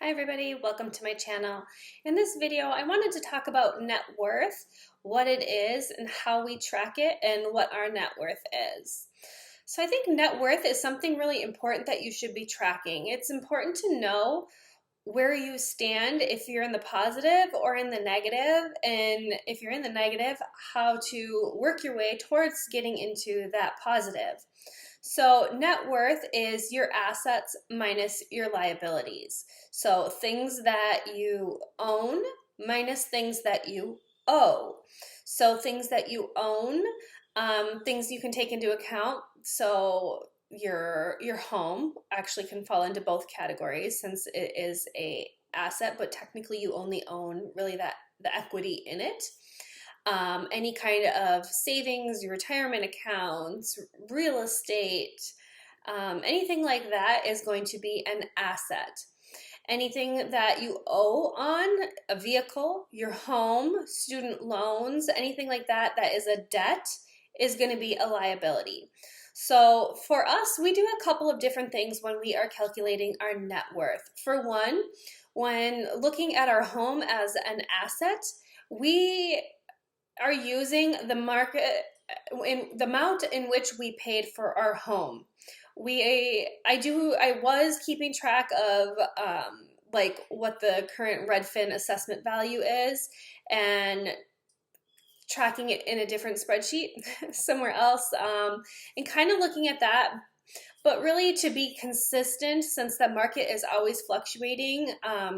Hi everybody, welcome to my channel. In this video, I wanted to talk about net worth, what it is and how we track it and what our net worth is. So I think net worth is something really important that you should be tracking. It's important to know where you stand if you're in the positive or in the negative, and if you're in the negative, how to work your way towards getting into that positive. So net worth is your assets minus your liabilities. So things that you own minus things that you owe. So things that you own, things you can take into account. So your home actually can fall into both categories since it is a asset, but technically you only own really the equity in it. Any kind of savings, your retirement accounts, real estate, anything like that is going to be an asset. Anything that you owe on a vehicle, your home, student loans, anything like that that is a debt is going to be a liability. So for us, we do a couple of different things when we are calculating our net worth. For one, when looking at our home as an asset, we are using the market in the amount in which we paid for our home. I was keeping track of like what the current Redfin assessment value is and tracking it in a different spreadsheet somewhere else, and kind of looking at that. But really, to be consistent, since the market is always fluctuating,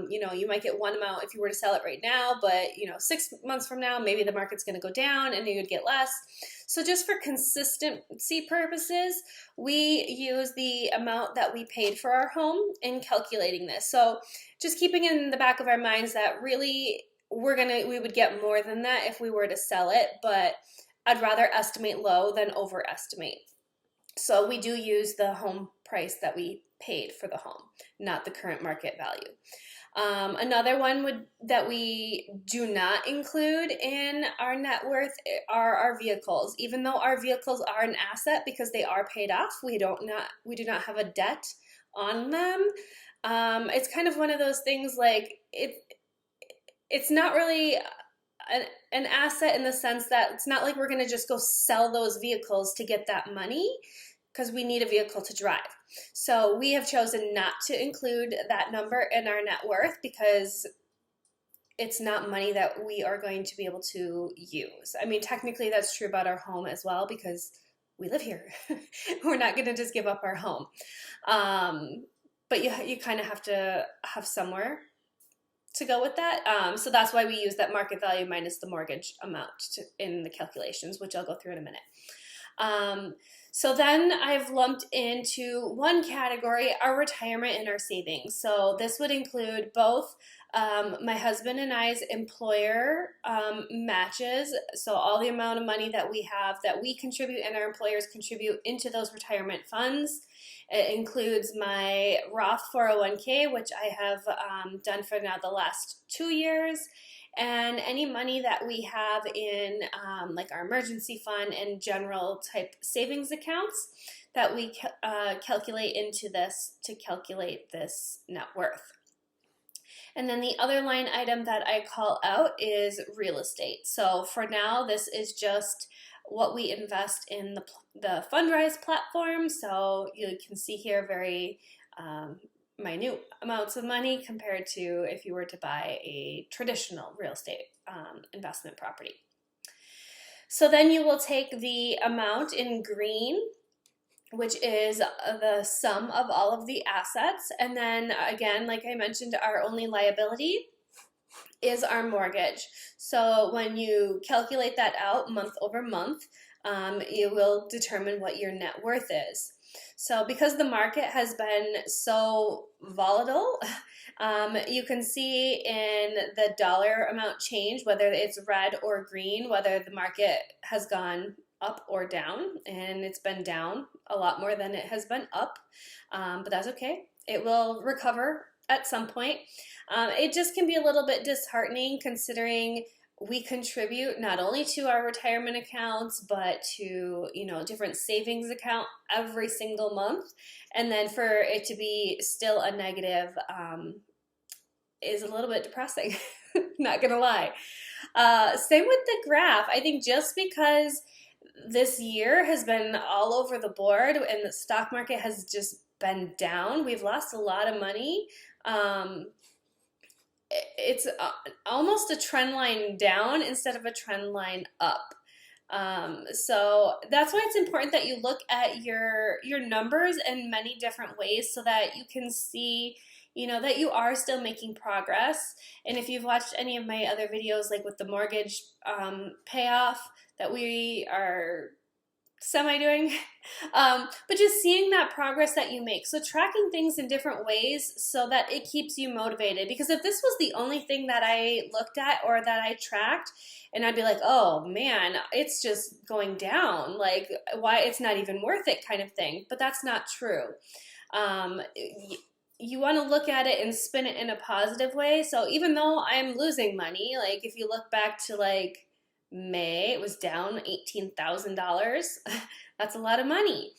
you might get one amount if you were to sell it right now, but 6 months from now, maybe the market's going to go down and you would get less. So just for consistency purposes, we use the amount that we paid for our home in calculating this. So just keeping in the back of our minds that really we would get more than that if we were to sell it, but I'd rather estimate low than overestimate. So we do use the home price that we paid for the home, not the current market value. Another one that we do not include in our net worth are our vehicles. Even though our vehicles are an asset because they are paid off, we do not have a debt on them. It's kind of one of those things like it's not really an asset in the sense that it's not like we're going to just go sell those vehicles to get that money, because we need a vehicle to drive. So we have chosen not to include that number in our net worth because it's not money that we are going to be able to use. I mean, technically that's true about our home as well because we live here. We're not going to just give up our home. But you kind of have to have somewhere to go with that. So that's why we use that market value minus the mortgage amount in the calculations, which I'll go through in a minute. So then I've lumped into one category, our retirement and our savings. So this would include both my husband and I's employer matches. So all the amount of money that we have that we contribute and our employers contribute into those retirement funds. It includes my Roth 401k, which I have done for now the last 2 years, and any money that we have in like our emergency fund and general type savings accounts that we calculate into this to calculate this net worth. And then the other line item that I call out is real estate. So for now, this is just what we invest in the Fundrise platform. So you can see here very minute amounts of money compared to if you were to buy a traditional real estate investment property. So then you will take the amount in green, which is the sum of all of the assets. And then again, like I mentioned, our only liability is our mortgage. So when you calculate that out month over month, you will determine what your net worth is. So because the market has been so volatile, you can see in the dollar amount change, whether it's red or green, whether the market has gone up or down, and it's been down a lot more than it has been up, but that's okay. It will recover at some point. It just can be a little bit disheartening considering we contribute not only to our retirement accounts, but to, different savings account every single month. And then for it to be still a negative is a little bit depressing, not gonna lie. Same with the graph. I think just because this year has been all over the board and the stock market has just been down, we've lost a lot of money. Um, it's almost a trend line down instead of a trend line up. So that's why it's important that you look at your numbers in many different ways so that you can see, you know, that you are still making progress. And if you've watched any of my other videos, like with the mortgage payoff that we are semi-doing, but just seeing that progress that you make. So tracking things in different ways so that it keeps you motivated. Because if this was the only thing that I looked at or that I tracked, and I'd be like, oh man, it's just going down, like why, it's not even worth it kind of thing. But that's not true. You want to look at it and spin it in a positive way. So even though I'm losing money, like if you look back to like May, it was down $18,000. That's a lot of money.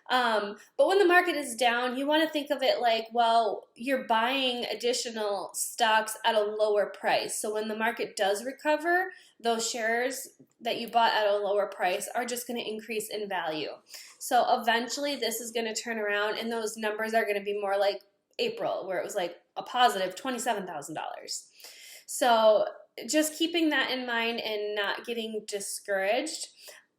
But when the market is down, you want to think of it like, well, you're buying additional stocks at a lower price. So when the market does recover, those shares that you bought at a lower price are just going to increase in value. So eventually this is going to turn around and those numbers are going to be more like April, where it was like a positive $27,000. So just keeping that in mind and not getting discouraged,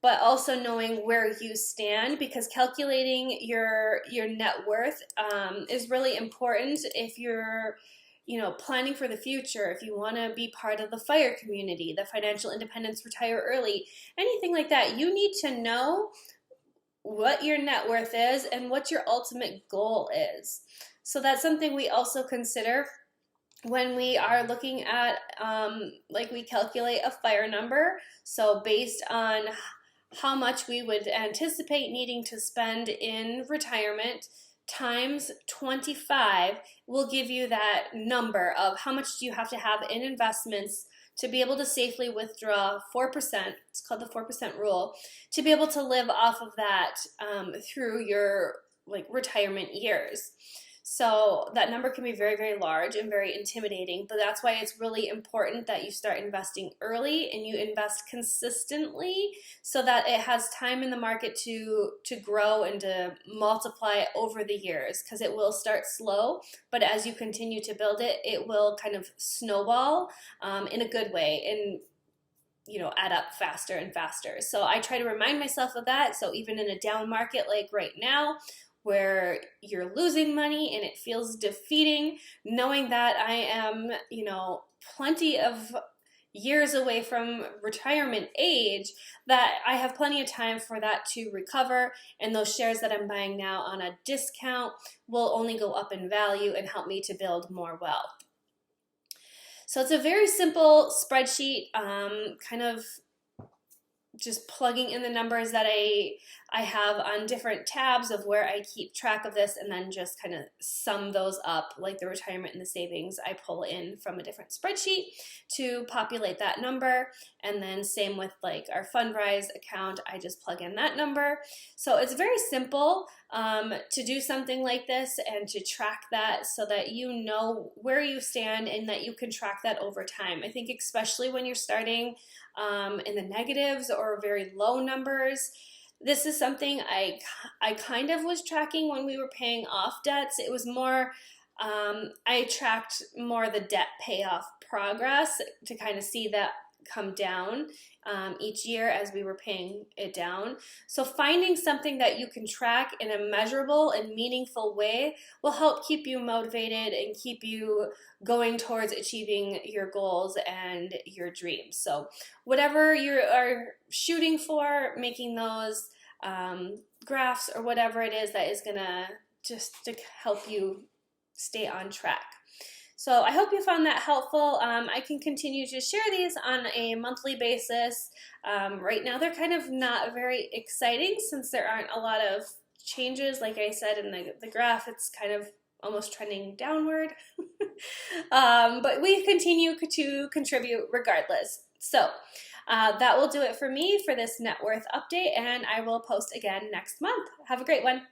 but also knowing where you stand, because calculating your net worth is really important if you're, you know, planning for the future, if you want to be part of the FIRE community, the Financial Independence Retire Early, anything like that. You need to know what your net worth is and what your ultimate goal is. So that's something we also consider when we are looking at, like we calculate a FIRE number. So based on how much we would anticipate needing to spend in retirement times 25 will give you that number of how much do you have to have in investments to be able to safely withdraw 4%, it's called the 4% rule, to be able to live off of that through your like retirement years. So that number can be very, very large and very intimidating, but that's why it's really important that you start investing early and you invest consistently so that it has time in the market to grow and to multiply over the years, because it will start slow, but as you continue to build it, it will kind of snowball in a good way and, you know, add up faster and faster. So I try to remind myself of that. So even in a down market like right now, where you're losing money and it feels defeating, knowing that I am, you know, plenty of years away from retirement age, that I have plenty of time for that to recover, and those shares that I'm buying now on a discount will only go up in value and help me to build more wealth. So it's a very simple spreadsheet, kind of just plugging in the numbers that I have on different tabs of where I keep track of this, and then just kind of sum those up, like the retirement and the savings I pull in from a different spreadsheet to populate that number. And then same with like our Fundrise account, I just plug in that number. So it's very simple to do something like this and to track that so that you know where you stand and that you can track that over time. I think especially when you're starting in the negatives or very low numbers, this is something I kind of was tracking when we were paying off debts. It was more, I tracked more the debt payoff progress to kind of see that come down each year as we were paying it down. So finding something that you can track in a measurable and meaningful way will help keep you motivated and keep you going towards achieving your goals and your dreams. So whatever you are shooting for, making those graphs or whatever it is that is gonna just to help you stay on track. So I hope you found that helpful. I can continue to share these on a monthly basis. Right now they're kind of not very exciting since there aren't a lot of changes. Like I said in the graph, it's kind of almost trending downward. But we continue to contribute regardless. So that will do it for me for this net worth update, and I will post again next month. Have a great one.